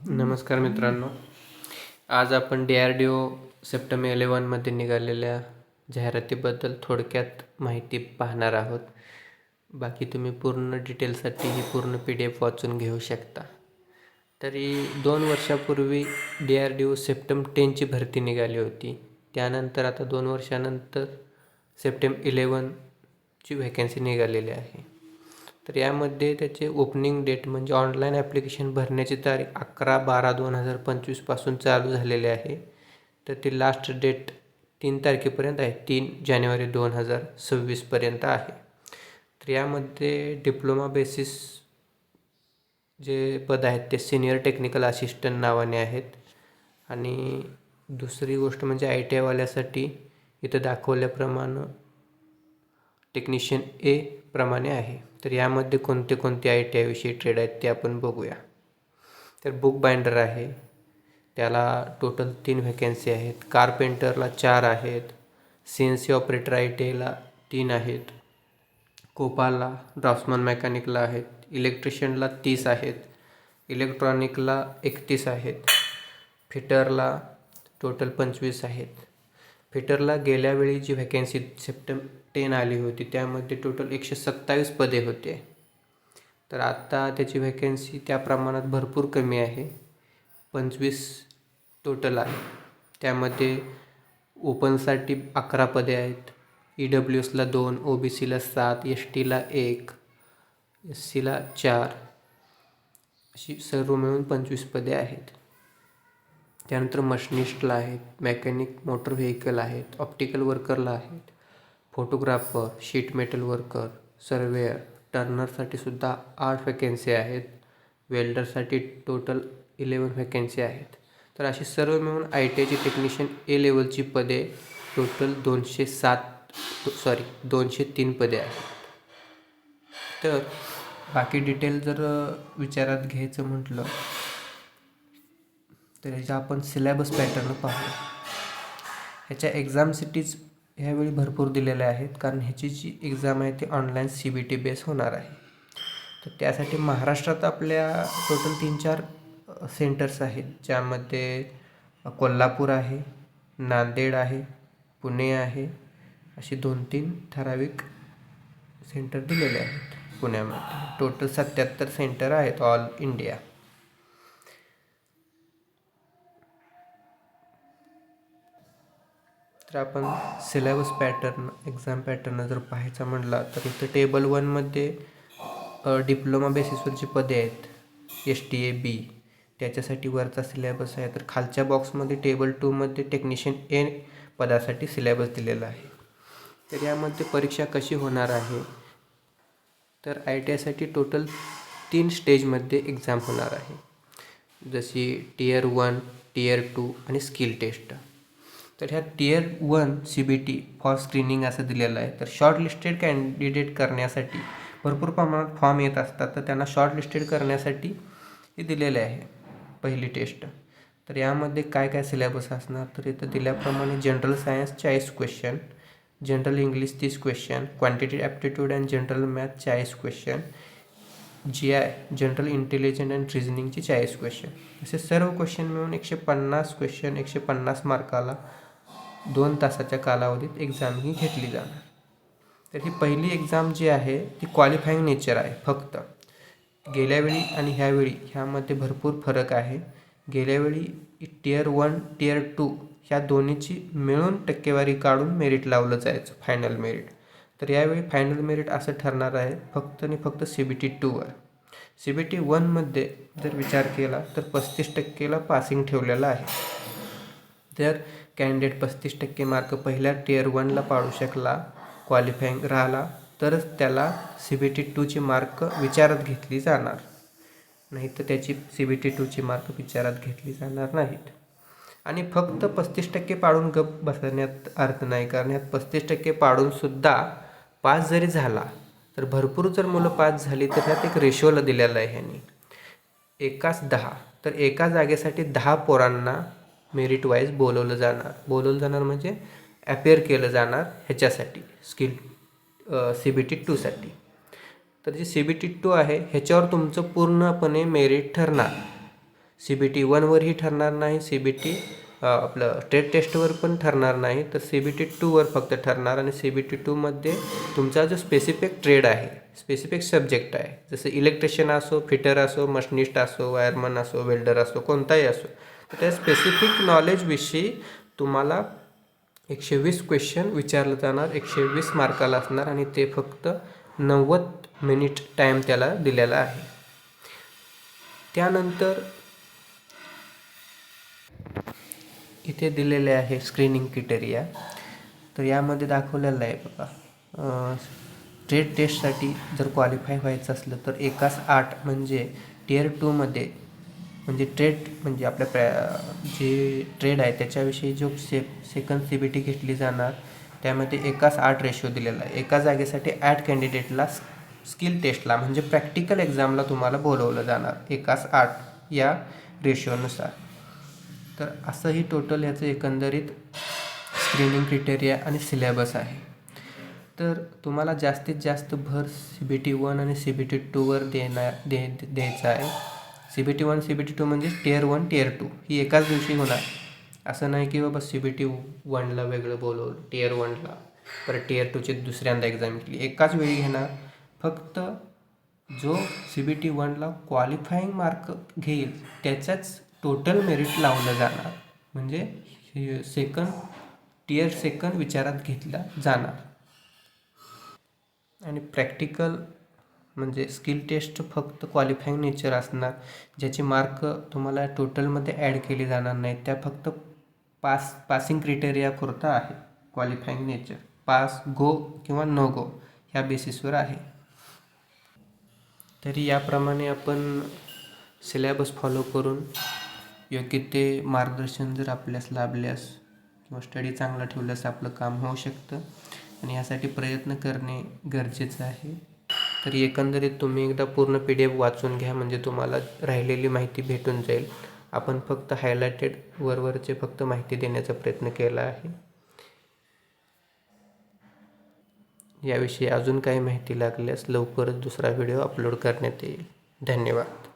नमस्कार मित्रांनो. आज आपण DRDO सप्टेंबर 11मध्ये निघालेल्या जाहिरातीबद्दल थोडक्यात माहिती पाहणार आहोत. बाकी तुम्ही पूर्ण डिटेलसाठी ही पूर्ण PDF वाचून घेऊ शकता. तरी 2 वर्षापूर्वी DRDO सप्टेंबर 10ची भरती निघाली होती. त्यानंतर आता 2 वर्षानंतर सप्टेंबर 11ची व्हॅकन्सी निघालेली आहे. तर यामध्ये त्याचे ओपनिंग डेट म्हणजे ऑनलाईन ॲप्लिकेशन भरण्याची तारीख 11/12/2025 पासून चालू झालेले आहे. तर ती लास्ट डेट 3 तारखेपर्यंत आहे, 3 जानेवारी 2026 पर्यंत आहे. तर यामध्ये डिप्लोमा बेसिस जे पद आहेत ते सिनियर टेक्निकल असिस्टंट नावाने आहेत. आणि दुसरी गोष्ट म्हणजे ITI वाल्यासाठी इथं दाखवल्याप्रमाणे टेक्निशियन ए प्रमाणे आहे. तर यामध्ये कोणते कोणते ITI विषयी ट्रेड आहेत ते आपण बघूया. तर बुक बाइंडर आहे, त्याला टोटल 3 व्हॅकन्सी आहेत. कारपेंटरला 4 आहेत. CNC ऑपरेटर ITIला 3 आहेत. कोपाला ड्राफ्ट्समन मेकॅनिकला आहेत. इलेक्ट्रिशियनला 30 आहेत. इलेक्ट्रॉनिकला 31 आहेत. फिटरला टोटल 25 आहेत. फिटरला गेल्या वेळी जी व्हॅकन्सी सप्टेंबर 10 आली होती त्यामध्ये टोटल 127 पदे होते. तर आता त्याची व्हॅकन्सी त्या प्रमाणात भरपूर कमी आहे, 25 टोटल आहे. त्यामध्ये ओपनसाठी 11 पदे आहेत. EWSला 2, OBCला 7, STला 1, SCला 4 अशी सर्व मिळून 25 पदे आहेत. त्यानंतर मशिनिस्टला आहेत, मेकॅनिक मोटर व्हेकल आहेत, ऑप्टिकल वर्करला आहेत, photographer, sheet metal worker, surveyor, टर्नरसाठी सुद्धा 8 व्हॅकन्सी आहेत. वेल्डरसाठी टोटल 11 व्हॅकन्सी आहेत. तर अशी सर्व मिळून ITIची टेक्निशियन ए लेवलची पदे टोटल 203 पदे आहेत. तर बाकी डिटेल जर विचारात घ्यायचं म्हटलं तर ह्याचा आपण सिलेबस पॅटर्न पाहूया. ह्याच्या एक्झाम सिटीज ह्यावेळी भरपूर दिलेल्या आहेत, कारण ह्याची जी एक्झाम आहे ती ऑनलाईन CBT बेस होणार आहे. तर त्यासाठी महाराष्ट्रात आपल्या टोटल 3-4 सेंटर्स आहेत, ज्यामध्ये कोल्हापूर आहे, नांदेड आहे, पुणे आहे, अशी 2-3 ठराविक सेंटर दिलेले आहेत पुण्यामध्ये. टोटल 77 सेंटर आहेत ऑल इंडिया. तर आपण सिलेबस पॅटर्न, एक्झाम पॅटर्न जर पाहायचा म्हटला तर इथं टेबल 1मध्ये डिप्लोमा बेसिसवरची पदे आहेत, STA B, त्याच्यासाठी वरचा सिलेबस आहे. तर खालच्या बॉक्समध्ये टेबल 2मध्ये टेक्निशियन ए पदासाठी सिलेबस दिलेला आहे. तर यामध्ये परीक्षा कशी होणार आहे, तर ITIसाठी टोटल 3 स्टेजमध्ये एक्झाम होणार आहे, जशी Tier 1, Tier 2 आणि स्किल टेस्ट. तर ह्या Tier 1 CBT फॉर स्क्रीनिंग असं दिलेलं आहे. तर शॉर्टलिस्टेड कॅन्डिडेट करण्यासाठी भरपूर प्रमाणात फॉर्म येत असतात, तर त्यांना शॉर्टलिस्टेड करण्यासाठी हे दिलेले आहे पहिली टेस्ट. तर यामध्ये काय काय सिलेबस असणार, तर इथं दिल्याप्रमाणे general science 40 question, general English 30 question, quantity aptitude and general math 40 question, GI general intelligent and रिझनिंगची 40 क्वेश्चन, असे सर्व क्वेश्चन मिळून 150 क्वेश्चन 150 मार्काला 2 तासाच्या कालावधीत एक्झाम ही घेतली जाणार. तर ही पहिली एक्झाम जी आहे ती क्वालिफाईंग नेचर आहे फक्त. गेल्यावेळी आणि ह्यावेळी ह्यामध्ये भरपूर फरक आहे. गेल्यावेळी Tier 1, Tier 2 ह्या दोन्हीची मिळून टक्केवारी काढून मेरिट लावलं जायचं, फायनल मेरिट. तर यावेळी फायनल मेरिट असं ठरणार आहे फक्त आणि फक्त CBT 2वर. CBT 1मध्ये जर विचार केला तर 35% पासिंग ठेवलेलं आहे. जर कॅन्डिडेट 35% मार्क पहिल्या Tier 1ला पाडू शकला, क्वालिफाईंग राहिला, तरच त्याला CBT 2ची मार्क विचारात घेतली जाणार, नाही तर त्याची CBT 2ची मार्क विचारात घेतली जाणार नाहीत. आणि फक्त 35% पाडून गप बसण्यात अर्थ नाही, कारण ह्यात 35% पाडूनसुद्धा पास जरी झाला तर भरपूर जर मुलं पास झाली तर ह्यात एक रेशोला दिलेला आहे ह्यांनी, 1:10. तर एका जागेसाठी 10 पोरांना मेरिट वाईज बोलवलं जाणार म्हणजे ॲपियर केलं जाणार ह्याच्यासाठी स्किल CBT 2साठी. तर जे CBT 2 आहे ह्याच्यावर तुमचं पूर्णपणे मेरिट ठरणार. CBT 1वरही ठरणार नाही, CBT आपलं ट्रेड टेस्टवर पण ठरणार नाही, तर CBT 2वर फक्त ठरणार. आणि CBT 2मध्ये तुमचा जो स्पेसिफिक ट्रेड आहे, स्पेसिफिक सब्जेक्ट आहे, जसं इलेक्ट्रिशियन असो, फिटर असो, मशिनिस्ट असो, वायरमन असो, वेल्डर असो, कोणताही असो, तर त्या स्पेसिफिक नॉलेजविषयी तुम्हाला 120 क्वेश्चन विचारलं जाणार, 120 मार्काला असणार आणि ते फक्त 90 मिनिट टाईम त्याला दिलेला आहे. त्यानंतर इथे दिलेले आहे स्क्रीनिंग क्रायटेरिया. तर यामध्ये दाखवलेलं आहे बघा, ट्रेड टेस्टसाठी जर क्वालिफाय व्हायचं असलं तर एकास 8 म्हणजे टियर 2मध्ये म्हणजे ट्रेड म्हणजे आपल्या जे ट्रेड आहे त्याच्याविषयी जो सेकंड CBT घेतली जाणार त्यामध्ये एकास 8 रेशो दिलेला आहे. एका जागेसाठी 8 कॅन्डिडेटला स्किल टेस्टला म्हणजे प्रॅक्टिकल एक्झामला तुम्हाला बोलवलं जाणार एकास 8 या रेशोनुसार. तर असंही टोटल याचं एकंदरीत स्क्रीनिंग क्रायटेरिया आणि सिलेबस आहे. तर तुम्हाला जास्तीत जास्त भर CBT 1 आणि CBT 2वर द्यायचा आहे. CBT 1 CBT 2 म्हणजे टियर 1 टियर 2 ही एकाच दिवशी होणार. असं नाही की बाबा CBT 1ला वेगळं बोलवलं, टियर 1ला परत टियर 2ची दुसऱ्यांदा एक्झाम केली, एकाच वेळी घेणार. फक्त जो CBT 1ला क्वालिफाईंग मार्क घेईल त्याच्याच टोटल मेरिट लावलं जाणार, म्हणजे टियर सेकंड विचारात घेतला जाणार. आणि प्रॅक्टिकल म्हणजे स्किल टेस्ट फक्त क्वालिफाईंग नेचर असणार, ज्याची मार्क तुम्हाला टोटलमध्ये ॲड केली जाणार नाही. त्या फक्त पासिंग क्रायटेरिया पुरता आहे. क्वालिफाईंग नेचर पास, गो किंवा नो गो ह्या बेसिसवर आहे. तरी याप्रमाणे आपण सिलेबस फॉलो करून योग्य ते मार्गदर्शन जर आपल्यास लाभल्यास किंवा स्टडी चांगला ठेवल्यास आपलं काम होऊ शकतं आणि यासाठी प्रयत्न करणे गरजेचं आहे. तरी एकंदरीत तुम्ही एकदा पूर्ण PDF वाचून घ्या, म्हणजे तुम्हाला राहिलेली माहिती भेटून जाईल. आपण फक्त हायलायटेड वरवरचे फक्त माहिती देण्याचा प्रयत्न केला आहे. याविषयी अजून काही माहिती लागल्यास लवकरच दुसरा व्हिडिओ अपलोड करण्यात येईल. धन्यवाद.